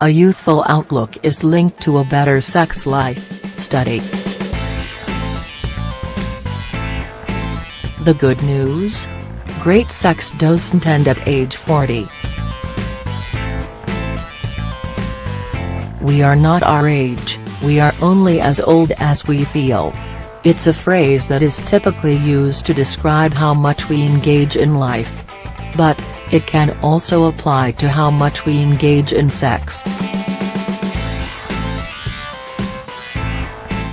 A youthful outlook is linked to a better sex life, study. The good news? Great sex doesn't end at age 40. We are not our age, we are only as old as we feel. It's a phrase that is typically used to describe how much we engage in life. But it can also apply to how much we engage in sex.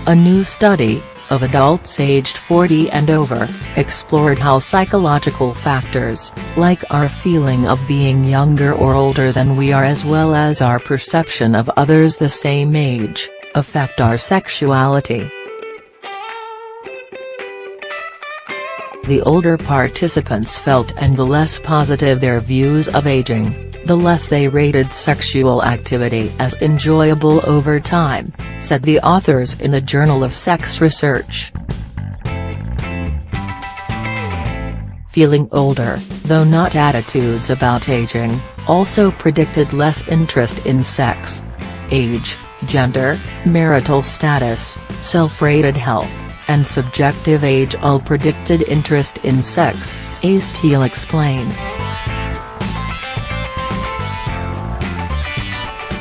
A new study, of adults aged 40 and over, explored how psychological factors, like our feeling of being younger or older than we are as well as our perception of others the same age, affect our sexuality. The older participants felt and the less positive their views of aging, the less they rated sexual activity as enjoyable over time, said the authors in the Journal of Sex Research. Feeling older, though not attitudes about aging, also predicted less interest in sex. Age, gender, marital status, self-rated health, and subjective age all predicted interest in sex, Steele explained.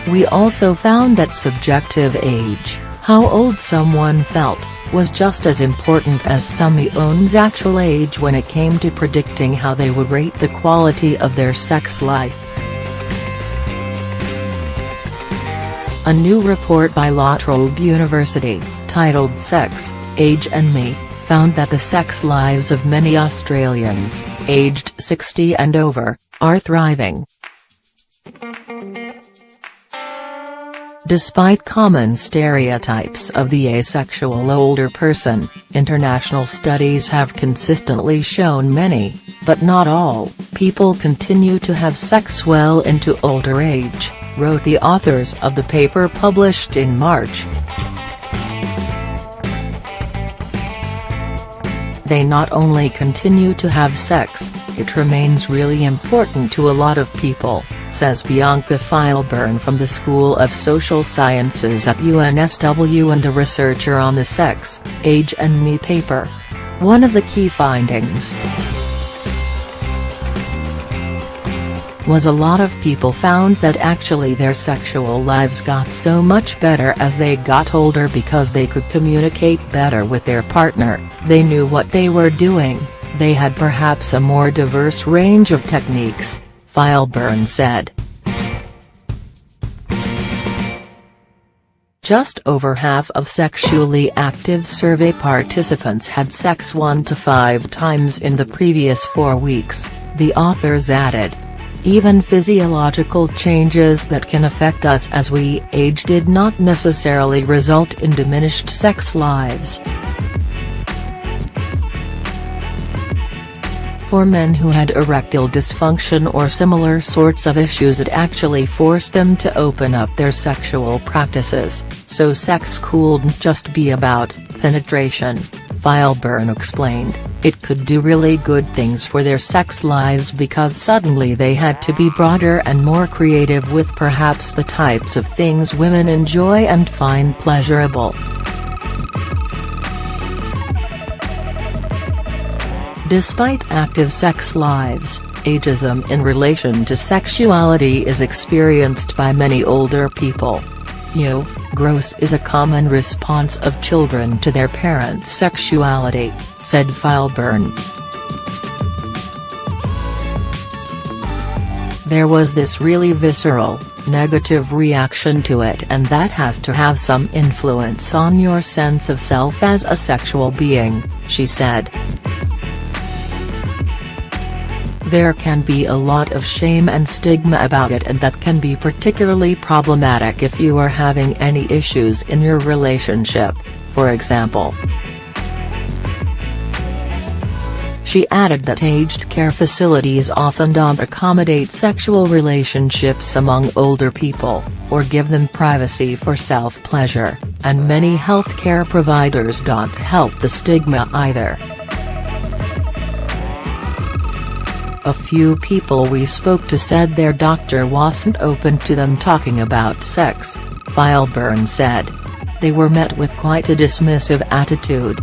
We also found that subjective age, how old someone felt, was just as important as someone's actual age when it came to predicting how they would rate the quality of their sex life. A new report by La Trobe University, titled Sex, Age and Me, found that the sex lives of many Australians, aged 60 and over, are thriving. Despite common stereotypes of the asexual older person, international studies have consistently shown many, but not all, people continue to have sex well into older age, wrote the authors of the paper published in March. They not only continue to have sex, it remains really important to a lot of people, says Bianca Feilburn from the School of Social Sciences at UNSW and a researcher on the Sex, Age and Me paper. One of the key findings was a lot of people found that actually their sexual lives got so much better as they got older because they could communicate better with their partner, they knew what they were doing, they had perhaps a more diverse range of techniques, Feilburn said. Just over half of sexually active survey participants had sex 1 to 5 times in the previous 4 weeks, the authors added. Even physiological changes that can affect us as we age did not necessarily result in diminished sex lives. For men who had erectile dysfunction or similar sorts of issues, it actually forced them to open up their sexual practices, so sex couldn't just be about penetration, Feilburn explained. It could do really good things for their sex lives because suddenly they had to be broader and more creative with perhaps the types of things women enjoy and find pleasurable. Despite active sex lives, ageism in relation to sexuality is experienced by many older people. Gross is a common response of children to their parents' sexuality, said Feilburn. There was this really visceral, negative reaction to it, and that has to have some influence on your sense of self as a sexual being, she said. There can be a lot of shame and stigma about it, and that can be particularly problematic if you are having any issues in your relationship, for example. She added that aged care facilities often don't accommodate sexual relationships among older people, or give them privacy for self-pleasure, and many healthcare providers don't help the stigma either. A few people we spoke to said their doctor wasn't open to them talking about sex, Fileburn said. They were met with quite a dismissive attitude.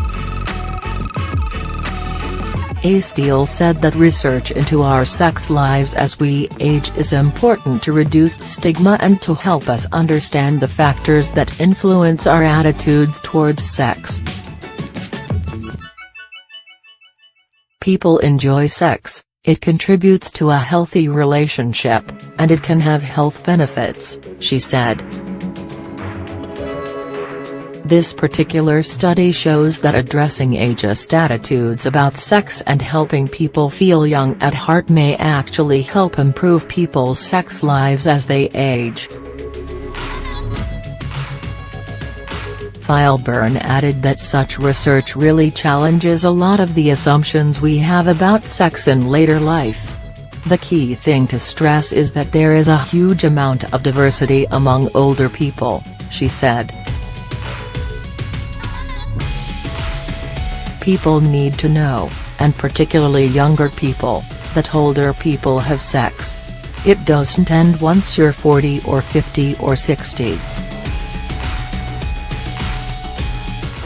A. Steele said that research into our sex lives as we age is important to reduce stigma and to help us understand the factors that influence our attitudes towards sex. People enjoy sex, it contributes to a healthy relationship, and it can have health benefits, she said. This particular study shows that addressing ageist attitudes about sex and helping people feel young at heart may actually help improve people's sex lives as they age. Fileburn added that such research really challenges a lot of the assumptions we have about sex in later life. The key thing to stress is that there is a huge amount of diversity among older people, she said. People need to know, and particularly younger people, that older people have sex. It doesn't end once you're 40 or 50 or 60.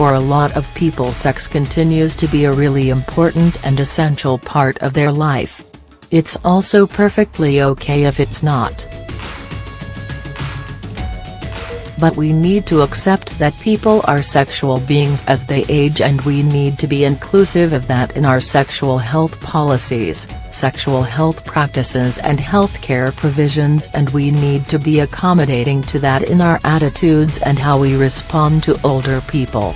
For a lot of people, sex continues to be a really important and essential part of their life. It's also perfectly okay if it's not. But we need to accept that people are sexual beings as they age, and we need to be inclusive of that in our sexual health policies, sexual health practices and healthcare provisions, and we need to be accommodating to that in our attitudes and how we respond to older people.